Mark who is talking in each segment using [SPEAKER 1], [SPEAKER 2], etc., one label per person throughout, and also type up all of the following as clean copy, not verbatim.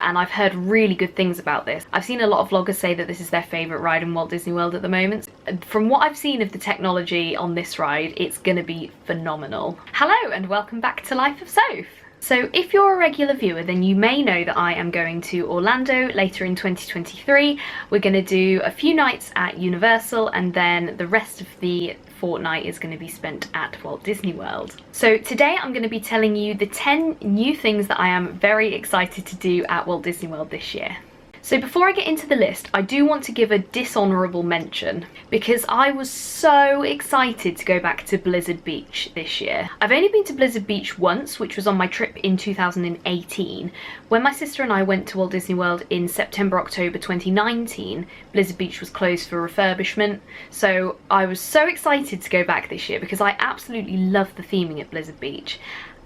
[SPEAKER 1] and I've heard really good things about this. I've seen a lot of vloggers say that this is their favourite ride in Walt Disney World at the moment. From what I've seen of the technology on this ride, it's gonna be phenomenal. Hello and welcome back to Life of Soph. So if you're a regular viewer, then you may know that I am going to Orlando later in 2023. We're going to do a few nights at Universal, and then the rest of the fortnight is going to be spent at Walt Disney World. So today I'm going to be telling you the 10 new things that I am very excited to do at Walt Disney World this year. So before I get into the list, I do want to give a dishonourable mention because I was so excited to go back to Blizzard Beach this year. I've only been to Blizzard Beach once, which was on my trip in 2018. When my sister and I went to Walt Disney World in September, October 2019, Blizzard Beach was closed for refurbishment. So I was so excited to go back this year because I absolutely love the theming at Blizzard Beach.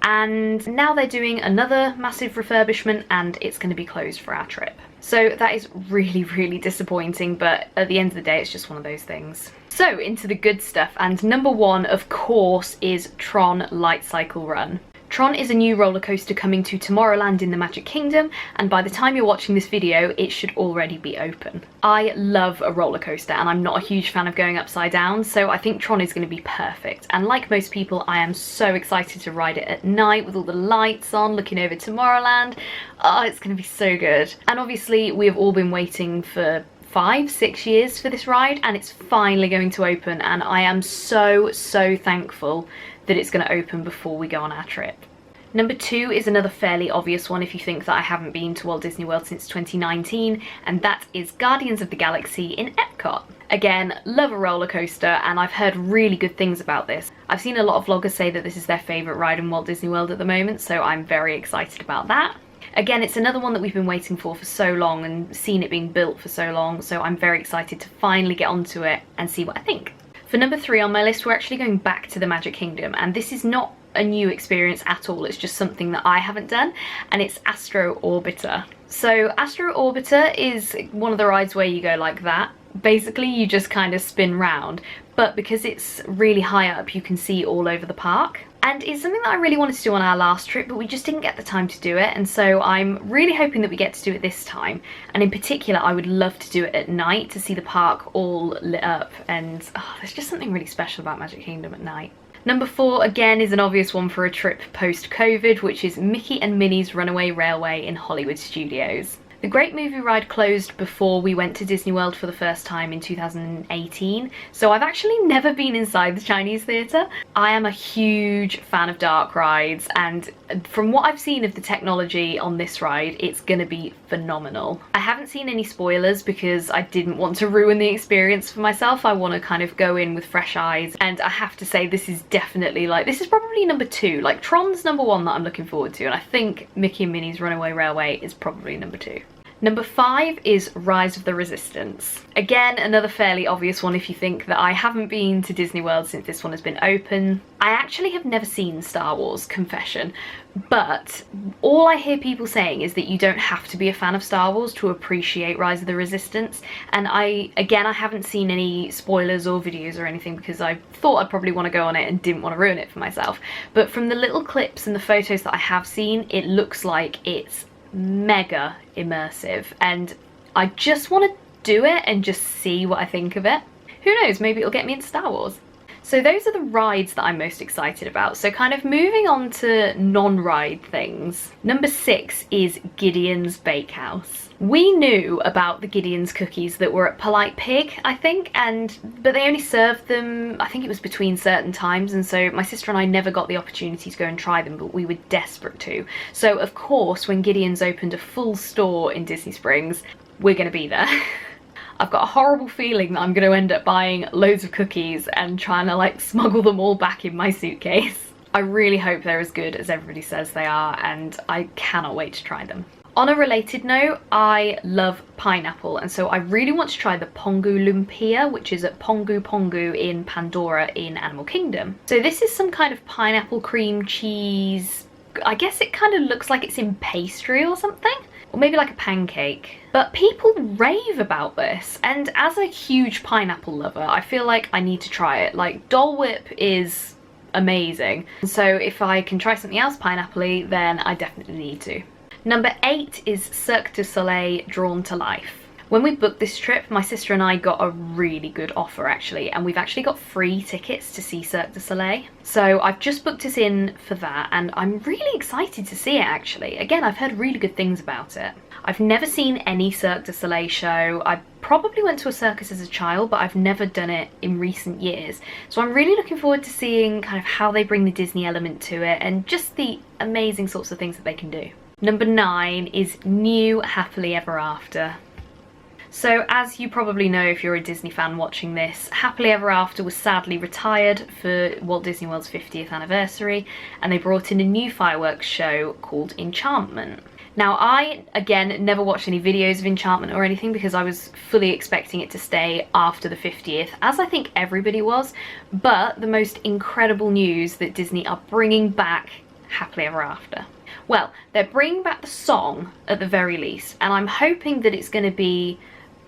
[SPEAKER 1] And now they're doing another massive refurbishment and it's going to be closed for our trip. So that is really, really disappointing, but at the end of the day, it's just one of those things. So into the good stuff, and number one, of course, is Tron Light Cycle Run. Tron is a new roller coaster coming to Tomorrowland in the Magic Kingdom, and by the time you're watching this video, it should already be open. I love a roller coaster, and I'm not a huge fan of going upside down, so I think Tron is going to be perfect. And like most people, I am so excited to ride it at night with all the lights on, looking over Tomorrowland. Oh, it's going to be so good. And obviously, we have all been waiting for 5-6 years for this ride, and it's finally going to open, and I am so thankful that it's going to open before we go on our trip. Number two is another fairly obvious one if you think that I haven't been to Walt Disney World since 2019, and that is Guardians of the Galaxy in Epcot. Again, love a roller coaster, and I've heard really good things about this. I've seen a lot of vloggers say that this is their favourite ride in Walt Disney World at the moment, so I'm very excited about that. Again, it's another one that we've been waiting for so long and seen it being built for so long, so I'm very excited to finally get onto it and see what I think. For number three on my list, we're actually going back to the Magic Kingdom, and this is not a new experience at all, it's just something that I haven't done, and it's Astro Orbiter. So Astro Orbiter is one of the rides where you go like that. Basically, you just kind of spin round, but because it's really high up, you can see all over the park. And it's something that I really wanted to do on our last trip, but we just didn't get the time to do it, and so I'm really hoping that we get to do it this time. And in particular, I would love to do it at night to see the park all lit up, and there's just something really special about Magic Kingdom at night. Number four, again, is an obvious one for a trip post-COVID, which is Mickey and Minnie's Runaway Railway in Hollywood Studios. The Great Movie Ride closed before we went to Disney World for the first time in 2018, so I've actually never been inside the Chinese theatre. I am a huge fan of dark rides, and from what I've seen of the technology on this ride, it's gonna be phenomenal. I haven't seen any spoilers because I didn't want to ruin the experience for myself. I want to kind of go in with fresh eyes, and I have to say this is definitely this is probably number two. Like, Tron's number one that I'm looking forward to, and I think Mickey and Minnie's Runaway Railway is probably number two. Number five is Rise of the Resistance. Again, another fairly obvious one if you think that I haven't been to Disney World since this one has been open. I actually have never seen Star Wars, confession, but all I hear people saying is that you don't have to be a fan of Star Wars to appreciate Rise of the Resistance. And I haven't seen any spoilers or videos or anything because I thought I'd probably want to go on it and didn't want to ruin it for myself. But from the little clips and the photos that I have seen, it looks like it's mega immersive, and I just want to do it and just see what I think of it. Who knows, maybe it'll get me into Star Wars. So those are the rides that I'm most excited about. So kind of moving on to non-ride things. Number six is Gideon's Bakehouse. We knew about the Gideon's cookies that were at Polite Pig, I think, but they only served them, I think it was between certain times, and so my sister and I never got the opportunity to go and try them, but we were desperate to. So of course, when Gideon's opened a full store in Disney Springs, we're gonna be there. I've got a horrible feeling that I'm going to end up buying loads of cookies and trying to smuggle them all back in my suitcase. I really hope they're as good as everybody says they are, and I cannot wait to try them. On a related note, I love pineapple, and so I really want to try the Pongu Lumpia, which is at Pongu Pongu in Pandora in Animal Kingdom. So this is some kind of pineapple cream cheese. I guess it kind of looks like it's in pastry or something. Or maybe like a pancake. But people rave about this, and as a huge pineapple lover, I feel like I need to try it. Dole Whip is amazing, so if I can try something else pineapple-y, then I definitely need to. Number 8 is Cirque du Soleil Drawn to Life. When we booked this trip, my sister and I got a really good offer actually, and we've actually got free tickets to see Cirque du Soleil. So I've just booked us in for that, and I'm really excited to see it actually. Again, I've heard really good things about it. I've never seen any Cirque du Soleil show. I probably went to a circus as a child, but I've never done it in recent years. So I'm really looking forward to seeing kind of how they bring the Disney element to it and just the amazing sorts of things that they can do. Number 9 is New Happily Ever After. So as you probably know if you're a Disney fan watching this, Happily Ever After was sadly retired for Walt Disney World's 50th anniversary, and they brought in a new fireworks show called Enchantment. Now I, again, never watched any videos of Enchantment or anything because I was fully expecting it to stay after the 50th, as I think everybody was, but the most incredible news that Disney are bringing back Happily Ever After. Well, they're bringing back the song at the very least, and I'm hoping that it's going to be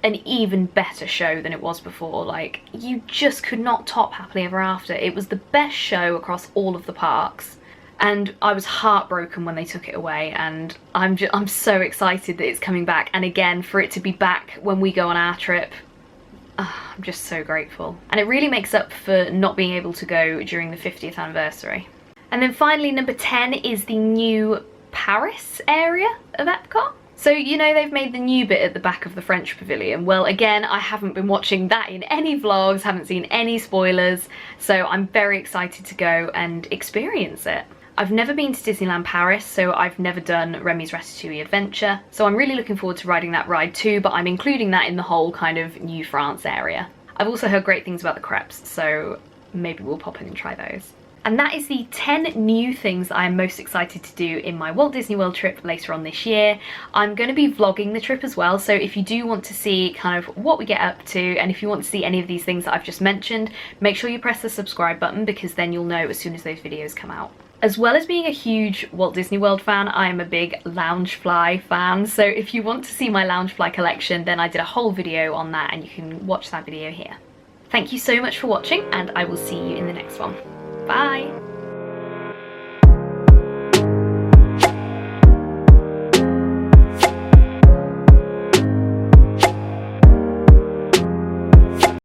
[SPEAKER 1] an even better show than it was before. Like, you just could not top Happily Ever After. It was the best show across all of the parks, and I was heartbroken when they took it away, and I'm so excited that it's coming back, and again for it to be back when we go on our trip. I'm just so grateful, and it really makes up for not being able to go during the 50th anniversary. And then finally, number 10 is the new Paris area of Epcot. So, you know, they've made the new bit at the back of the French Pavilion. Well, again, I haven't been watching that in any vlogs, haven't seen any spoilers, so I'm very excited to go and experience it. I've never been to Disneyland Paris, so I've never done Remy's Ratatouille Adventure, so I'm really looking forward to riding that ride too, but I'm including that in the whole kind of New France area. I've also heard great things about the crepes, so maybe we'll pop in and try those. And that is the 10 new things that I am most excited to do in my Walt Disney World trip later on this year. I'm going to be vlogging the trip as well, so if you do want to see kind of what we get up to, and if you want to see any of these things that I've just mentioned, make sure you press the subscribe button because then you'll know as soon as those videos come out. As well as being a huge Walt Disney World fan, I am a big Loungefly fan, so if you want to see my Loungefly collection, then I did a whole video on that and you can watch that video here. Thank you so much for watching, and I will see you in the next one. Bye!